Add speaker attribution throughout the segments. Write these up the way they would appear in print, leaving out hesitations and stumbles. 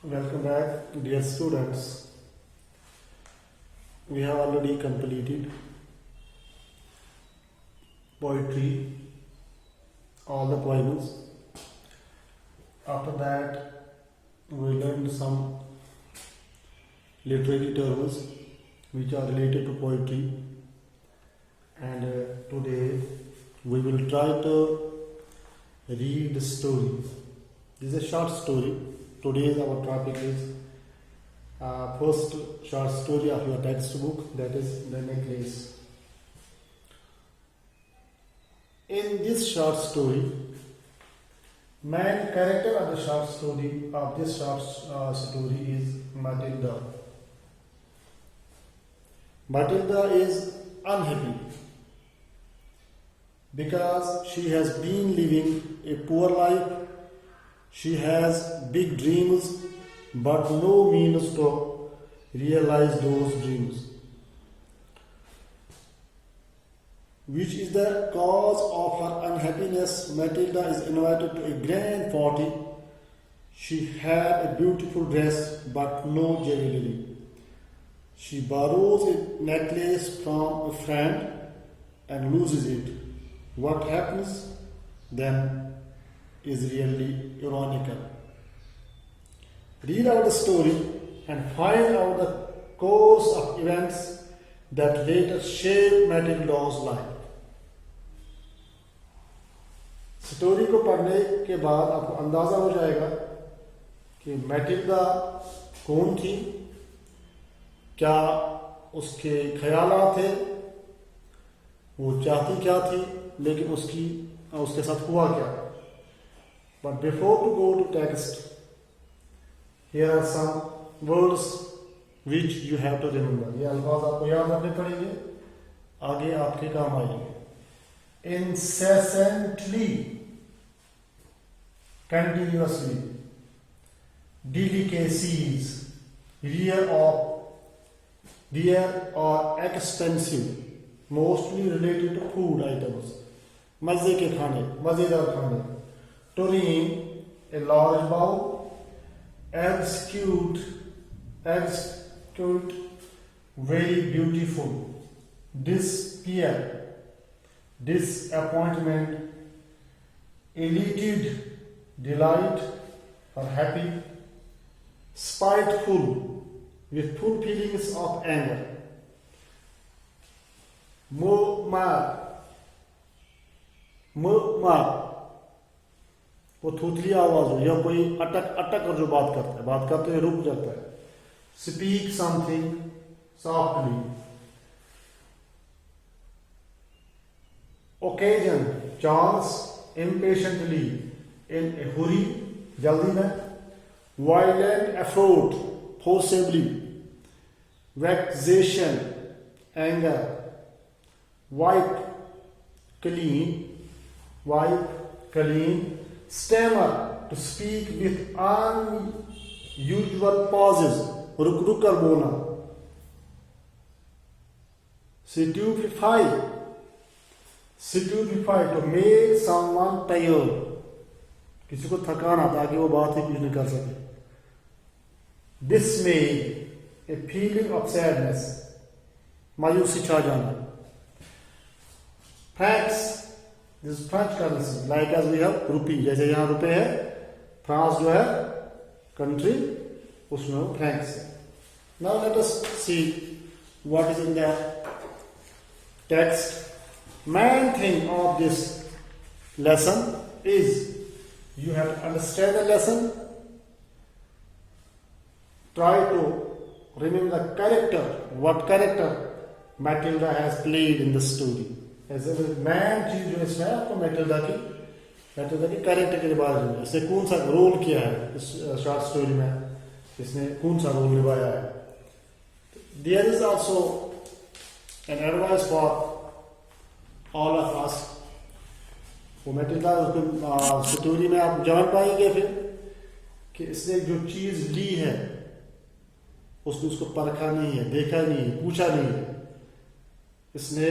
Speaker 1: Welcome back, dear students. We have already completed poetry, all the poems. After that, we learned some literary terms which are related to poetry, and today we will try to read the story. This is a short story. Today's our topic is first short story of your textbook, that is the necklace. In this short story, main character of the short story of this short story is Matilda. Matilda is unhappy because she has been living a poor life. She has big dreams but no means to realize those dreams, which is the cause of her unhappiness. Matilda is invited to a grand party. She had a beautiful dress but no jewelry. She borrows a necklace from a friend and loses it. What happens then is really ironical. Read out the story and find out the course of events that later shaped Matilda's life. Story को पढ़ने के बाद आपको अंदाजा हो जाएगा कि Matilda कौन थी, क्या उसके ख्यालात थे, वो चाहती क्या थी, लेकिन उसके साथ हुआ क्या. But before to go to text, here are some words which you have to remember. ये अल्फाज आपको याद रखने पड़ेंगे, आगे आपके काम आएंगे. Incessantly, continuously, delicacies, rare or expensive, mostly related to food items. मजे के खाने, मजेदार खाने. Tureen, a large bowl. Execute, very beautiful. Despair, disappointment. Elated, delight or happy. Spiteful, with full feelings of anger. Murmur, वो थूथली आवाज हो या कोई अटक कर जो बात करते हुए रुक जाता है. Speak something softly. Occasion, chance. Impatiently, in a hurry, जल्दी में. Violent effort, forcibly. Vexation, anger. Wipe, clean. Stammer, to speak with unusual pauses, रुक कर बोलना. Stupefy, to make someone tired, किसी को थकाना ताकि वो बात ही कुछ नहीं कर सके. Dismay, a feeling of sadness, मायूसी छा जाना. Francs, this is French currency, like as we have rupee. जैसे यहाँ रुपए है, फ्रांस जो है कंट्री, उसमें फ्रैंक्स है. Now let us see what is in the text. Main thing of this lesson is you have to understand the lesson. Try to remember the character, what character Matilda has played in the story. ऐसे man चीज जो इसमें आपको Matilda की character के बारे में, इसने कौन सा रोल किया है इस शॉर्ट स्टोरी में, इसने कौन सा रोल निभाया है. There is also an advice for all of us. वो मैटिल्डा स्टोरी में आप जान पाएंगे फिर कि इसने जो चीज ली है उसने उसको परखा नहीं है, देखा नहीं है, पूछा नहीं है. इसने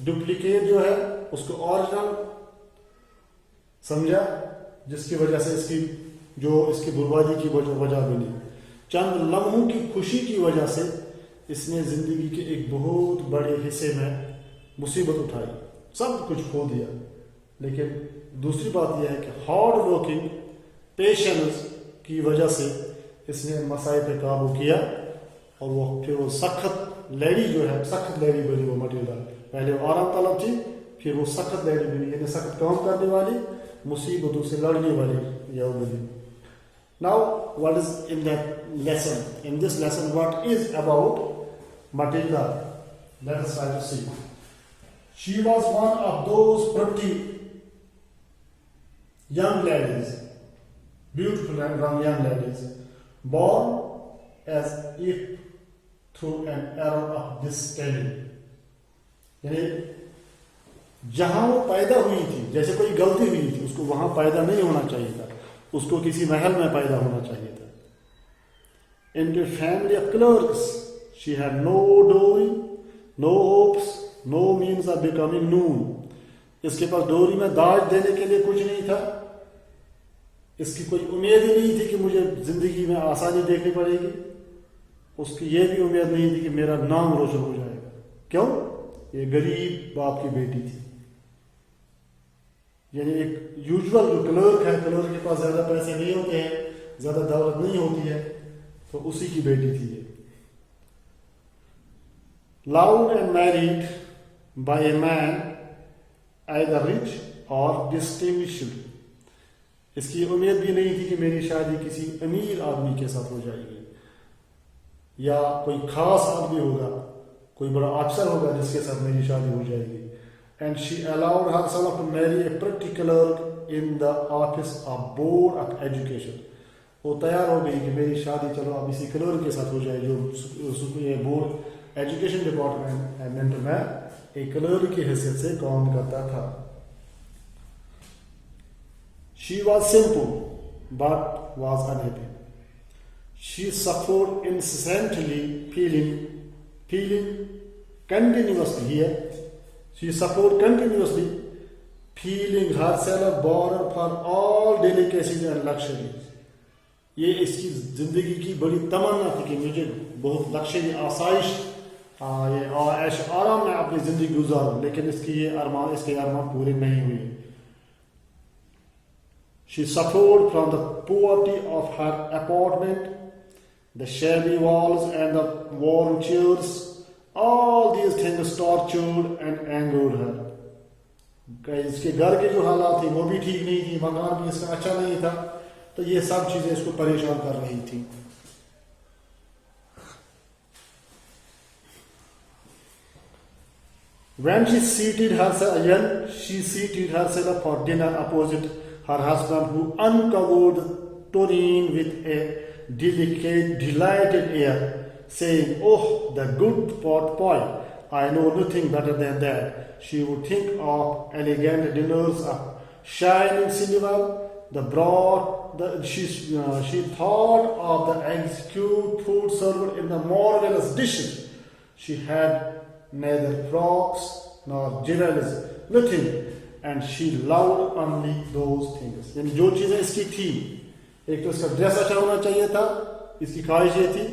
Speaker 1: डुप्लीकेट जो है उसको ओरिजिनल समझा, जिसकी वजह से इसकी जो इसकी बर्बादी की वजह बनी। चंद लम्हों की खुशी की वजह से इसने ज़िंदगी के एक बहुत बड़े हिस्से में मुसीबत उठाई, सब कुछ खो दिया। लेकिन दूसरी बात यह है कि हार्ड वर्किंग पेशेंस की वजह से इसने मसाइल पे काबू किया और वो सख्त लेडी जो है, सख्त लेडी बनी वो मटिल्डा। पहले वो आराम तलब थी, फिर वो सख्त लेडी बनी, यानी सख्त काम करने वाली, मुसीबतों से लड़ने वाली यह बनी। Now, what is in that lesson? In this lesson, what is about Matilda? Let us try to see. She was one of those pretty young ladies, beautiful and young ladies, born as if through an error of destiny. यानी जहां वो पैदा हुई थी, जैसे कोई गलती हुई थी, उसको वहां पैदा नहीं होना चाहिए था, उसको किसी महल में पैदा होना चाहिए था। Into a family of clerks, she had no dowry, no hopes, no means of becoming known. इसके पास डोरी में दाज देने के लिए कुछ नहीं था, इसकी कोई उम्मीद ही नहीं थी कि मुझे जिंदगी में आसानी देखनी पड़ेगी, उसकी ये भी उम्मीद नहीं थी कि मेरा नाम रोशन हो जाएगा। क्यों? ये गरीब बाप की बेटी थी। यानी एक यूजुअल जो क्लर्क है, क्लर्क के पास ज्यादा पैसे नहीं होते हैं, ज्यादा दौलत नहीं होती है, तो उसी की बेटी थी ये। Loved and married by a man either rich or distinguished. इसकी उम्मीद भी नहीं थी कि मेरी शादी किसी अमीर आदमी के साथ हो जाएगी या कोई खास आदमी होगा, कोई बड़ा अफसर होगा जिसके साथ मेरी शादी हो जाएगी। And she allowed herself to marry a pretty clerk in the office of Board of Education. वो तैयार हो गई कि मेरी शादी चलो अब इसी क्लर्क के साथ हो जाए जो बोर्ड एजुकेशन डिपार्टमेंट में एक क्लर्क की हैसियत से काम करता था। She was simple but was unhappy. She suffered incessantly, feeling continuously here. She suffered continuously, feeling herself born for all delicacies and luxuries. ये इसकी जिंदगी की बड़ी तमन्ना थी कि मुझे बहुत लक्ष्य आसाइश ये ऐश आराम में अपनी जिंदगी गुजारूं, लेकिन इसके अरमान पूरे नहीं हुए। She suffered from the poverty of her apartment, the shabby walls and the worn chairs. All these things tortured and angered her. इसके घर के जो हालात थे वो भी ठीक नहीं थी, मकान भी इसका अच्छा नहीं था, तो ये सब चीजें इसको परेशान कर रही थी। When she seated herself for dinner opposite her husband, who uncovered the tureen with a delighted air, saying, "Oh, the good pot boy, I know nothing better than that," she would think of elegant dinners of shining silver, she thought of the exquisite food served in the marvelous dishes. She had neither frocks nor jewels, nothing, and she loved only those things. यानी जो चीजें इसकी थी, एक तो इसका dress अच्छा होना चाहिए था, इसकी ख्वाहिश ये थी,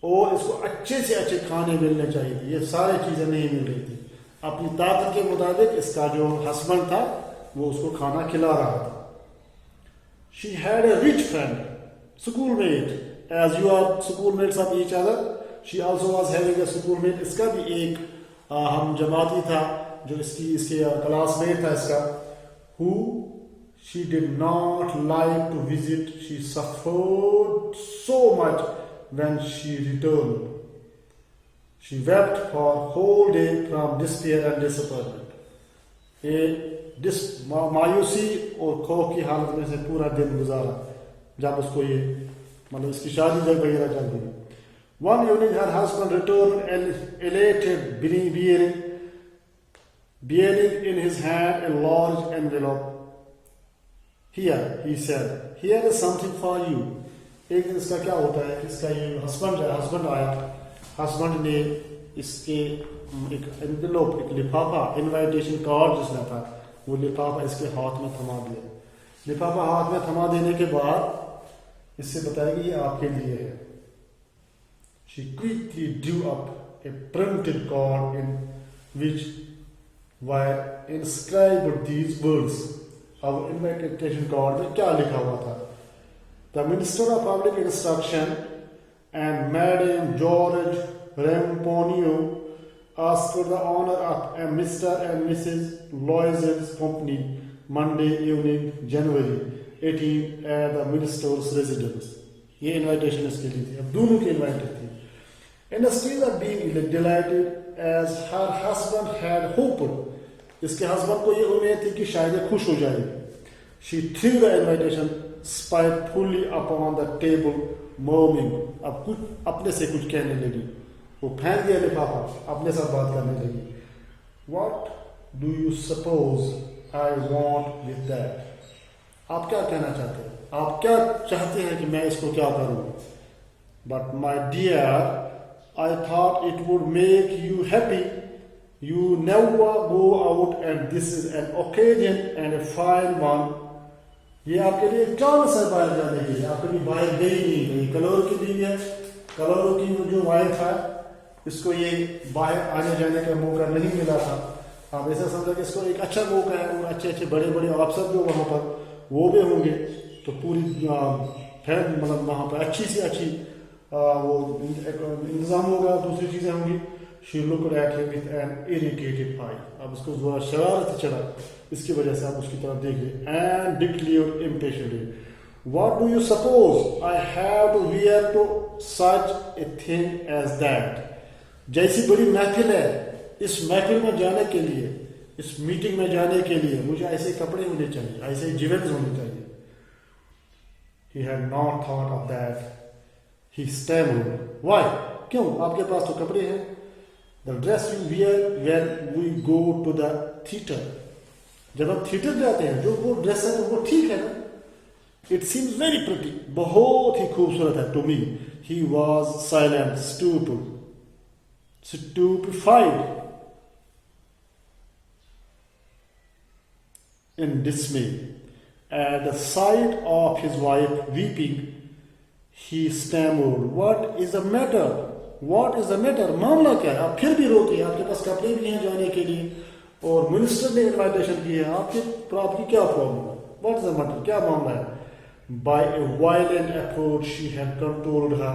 Speaker 1: और इसको अच्छे से अच्छे खाने मिलने चाहिए थे। ये सारी चीजें नहीं मिल रही थी। अपनी ताकत के मुताबिक इसका जो हस्बैंड था वो उसको खाना खिला रहा था। She had a rich friend, schoolmate, as you are schoolmates of each other. She also was having a schoolmate. इसका भी एक हम जमाती था जो इसके क्लासमेट था इसका, who she did not like to visit. She suffered so much when she returned. She wept for whole day from despair and disappointment. मायूसी और खौफ की हालत में से पूरा दिन गुजारा जब उसको ये मतलब इसकी शादी जब वगैरह चल रही। One evening her husband returned elated, bearing in his hand a large envelope. Here, he said, "Here is something for you." एक दिन इसका क्या होता है कि इसका ये हस्बैंड आया, हस्बैंड ने इसके एक एनवेलोप, एक लिफाफा, इनविटेशन कार्ड जिसमें था, वो लिफाफा इसके हाथ में थमा दिया। लिफाफा हाथ में थमा देने के बाद इससे बताया कि ये आपके लिए है. She quickly drew up a printed card in which were inscribed these words. अब invitation card में क्या लिखा हुआ था? The Minister of Public Instruction and Madame George Ramponio asked for the honor of a Mr. and Mrs. Loisel's company Monday evening, January 18 at the Minister's residence. ये invitation इसके लिए थी. अब दोनों की invited थी. In the state of being delighted as her husband had hoped, इसके husband को ये उम्मीद थी कि शायद ये खुश हो जाएगी. She threw the invitation spitefully upon the table, murmuring. अब कुछ अपने से कुछ कहने लगी. वो फेंक दिया लिफाफा, अपने साथ बात करने लगी. What do you suppose I want with that? आप क्या कहना चाहते हैं? आप क्या चाहते हैं कि मैं इसको क्या करूं? But my dear, I thought it would make you happy. You never go out and this is an occasion and a fine one. ये आपके लिए चांस है बाहर जाने के लिए. आप कभी बाहर गई नहीं. कलोर की बीवी है, कलोर की जो वाइफ है, इसको ये बाहर आने जाने का मौका नहीं मिला था. आप ऐसा समझा कि इसको एक अच्छा मौका है और अच्छे अच्छे बड़े बड़े अफसर जो वहाँ पर वो भी होंगे, तो पूरी मतलब वहाँ पर अच्छी से अच्छी वो इंतजाम होगा, दूसरी चीज़ें होंगी. She looked at him with an irritated eye. अब उसको ज़रा शरारत चढ़ा, इसकी वजह से आप उसकी तरफ देखिए. And declared impatiently, what do you suppose I have to wear to such a thing as that? जैसी बड़ी महफिल है, इस महफिल में जाने के लिए, इस मीटिंग में जाने के लिए मुझे ऐसे कपड़े होने चाहिए, ऐसे ज्वेल्स होने चाहिए. He had not thought of that. He stammered. Why? क्यों? आपके पास तो कपड़े हैं. The dress you wear when we go to the theater. जब हम थिएटर जाते हैं, जो वो ड्रेस है तो वो ठीक है ना. It seems very pretty. बहुत ही खूबसूरत है. To me, he was silent, stupefied, in dismay at the sight of his wife weeping. He stammered, "What is the matter? What is the matter? मामला क्या है? आप फिर भी रोके. आपके पास कपड़े भी हैं जाने के लिए और मिनिस्टर ने इनविटेशन की है. आपकी क्या प्रॉब्लम है? What is the matter? क्या मामला है? By a violent effort she had controlled her.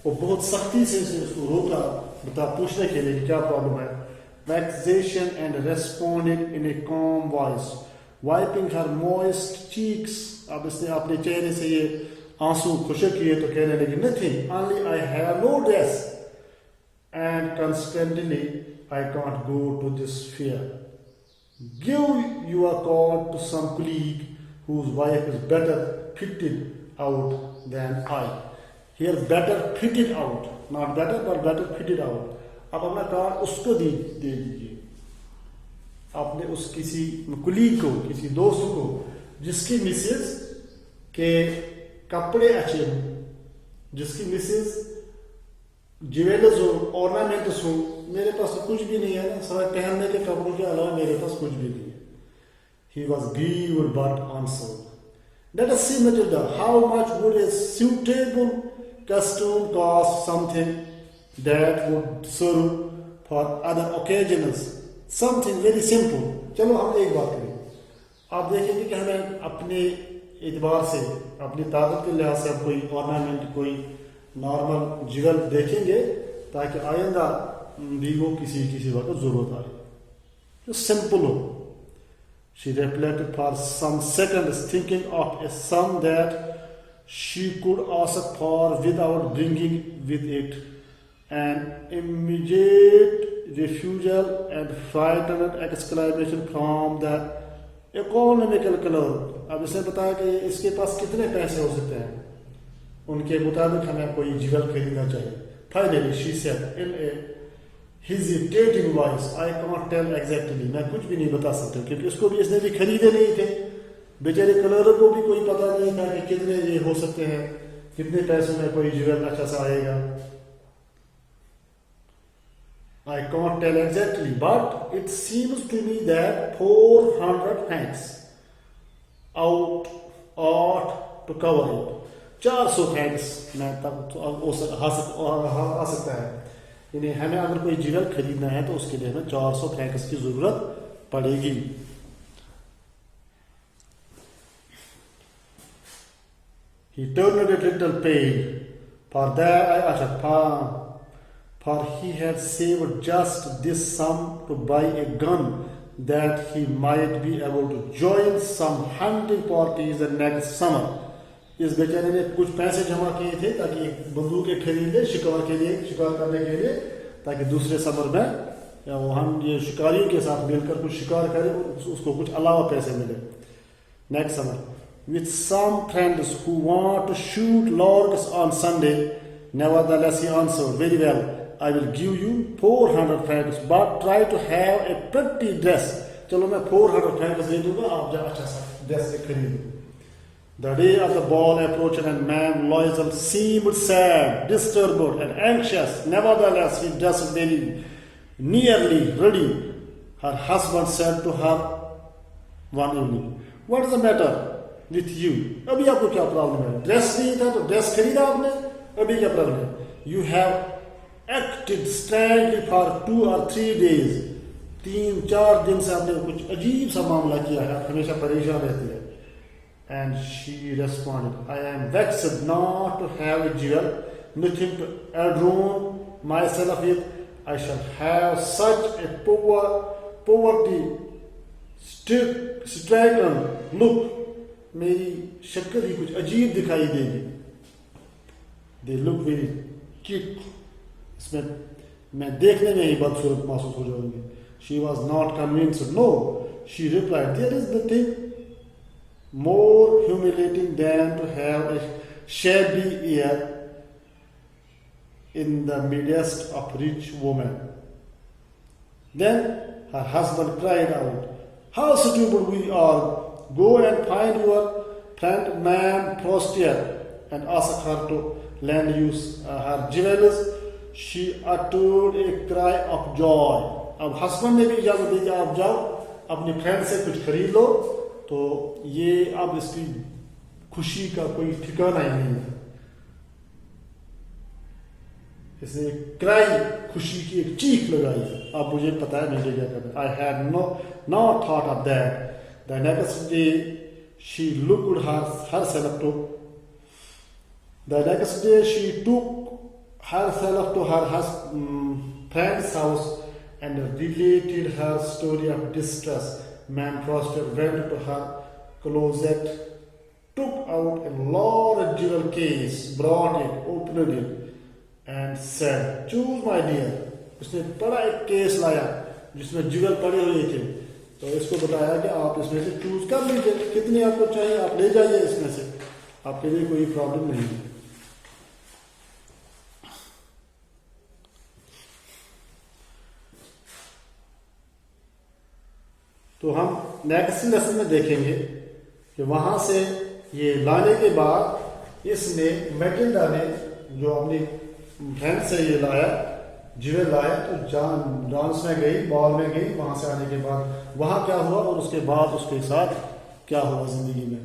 Speaker 1: वो बहुत सख्ती से उसको रोका, बता पूछने के लिए क्या प्रॉब्लम है. Vexation and responded in a calm voice, wiping her moist cheeks. अब इसने अपने चेहरे से ये आंसू खुशक किए तो कहने लगी, nothing, only I have no dress and consequently I can't go to this fair. Give your card to some colleague whose wife is better fitted out than I. Here better fitted out, not better but better fitted out. आप अपना card उसको दे दीजिए. आपने उस किसी colleague को, किसी दोस्त को जिसकी मिसेस के कपड़े अच्छे हों, जिसकी मिसेस ज्वेलर्स हो, ऑर्नामेंट्स हो. मेरे पास तो कुछ भी नहीं है ना, सिवाय पहनने के कपड़ों के अलावा मेरे पास कुछ भी नहीं है. He was grieved but answered, let us see, Matilda, how much would a suitable costume cost? Something that would serve for other occasions, something very simple. चलो हम एक बात करें. आप देखेंगे कि हमें अपने एतबार से, अपनी ताकत के लिहाज से हम कोई ऑर्नामेंट, कोई नॉर्मल ज्वेल देखेंगे ताकि आइंदा भी वो किसी वक्त जरूरत आए, जो सिंपल हो. She reflected for some seconds, thinking of a sum that she could ask for without bringing with it an immediate refusal and frightened exclamation from the economical clerk. अब इसे बताया कि इसके पास कितने पैसे हो सकते हैं, उनके मुताबिक हमें कोई ज्वेल खरीदना चाहिए. Finally, she said in a hesitating voice, I can't tell exactly. मैं कुछ भी नहीं बता सकता क्योंकि उसको भी इसने भी खरीदे नहीं थे. बेचारे कलर को भी कोई पता नहीं था कि कितने ये हो सकते हैं, कितने पैसों में कोई ज्वेल अच्छा सा आएगा. I can't tell exactly, but it seems to me that 400 francs ought to cover it. 400 thanks मैं तब तो आ सकता है। यानी हमें अगर कोई ज्वेल खरीदना है तो उसके लिए हमें 400 थैंक्स की जरूरत पड़ेगी। He turned a little pale, for he had saved just this sum to buy a gun that he might be able to join some hunting parties the next summer. इस बेचारे ने कुछ पैसे जमा किए थे ताकि एक बंदूकें खरीद ले शिकार करने के लिए, ताकि दूसरे समर में या वो हम ये शिकारियों के साथ मिलकर कुछ शिकार करें, उसको कुछ अलावा पैसे मिले next summer. With some friends who want to shoot larks on Sunday, nevertheless he answered, very well, I will give you 400 francs, but try to have a pretty dress. चलो मैं 400 francs दे दूंगा, आप जा अच्छा सा ड्रेस खरीदो। The day of the ball approached and Ma'am Loisel seemed sad, disturbed and anxious. Nevertheless, he dressed very nearly ready. Her husband said to her one evening, what is the matter with you? अभी आपको क्या problem है? Dress नहीं था तो dress खरीदा आपने, अभी क्या प्रॉब्लम है? You have acted strangely for 2 or 3 days. 3-4 दिन से आपने कुछ अजीब सा मामला किया है, आप हमेशा परेशान रहती है। And she responded, I am vexed not to have a jewel, nothing to adorn myself with. I shall have such a poverty stricken look. मेरी शक्ल ही कुछ अजीब दिखाई देगी। They look very cute. इसमें मैं देखने में ही बदसूरत महसूस हो जाऊंगी। She was not convinced. No, she replied, there is nothing more humiliating than to have a shabby air in the midst of rich women. Then her husband cried out, how stupid we are! Go and find your friend Ma'am Prostier and ask her to lend you her jewels. She uttered a cry of joy. अब husband ने भी इजाजत दी कि आप जाओ अपने friend से कुछ खरीद लो, तो ये अब इसकी खुशी का कोई ठिकाना ही नहीं है। इसने क्राई, खुशी की एक चीख लगाई है। अब मुझे पता है मुझे क्या करना। I had not thought of that. The next day she took herself to her friend's house and related her story of distress. Ma'am Foster went to her closet, took out a large jewel case, brought it, opened it, and said, choose my dear. उसने बड़ा एक case लाया जिसमें jewel पड़े हुए थे, तो इसको बताया कि आप इसमें से चूज कर लीजिए, कितनी आपको चाहिए आप ले जाइए, इसमें से आपके लिए कोई प्रॉब्लम नहीं है। तो हम नेक्स्ट लेसन में देखेंगे कि वहां से ये लाने के बाद इसने मैटिल्डा ने जो अपनी फ्रेंड से ये लाया ज्वेल लाया, तो डांस में गई, बॉल में गई, वहां से आने के बाद वहां क्या हुआ और उसके बाद उसके साथ क्या हुआ जिंदगी में।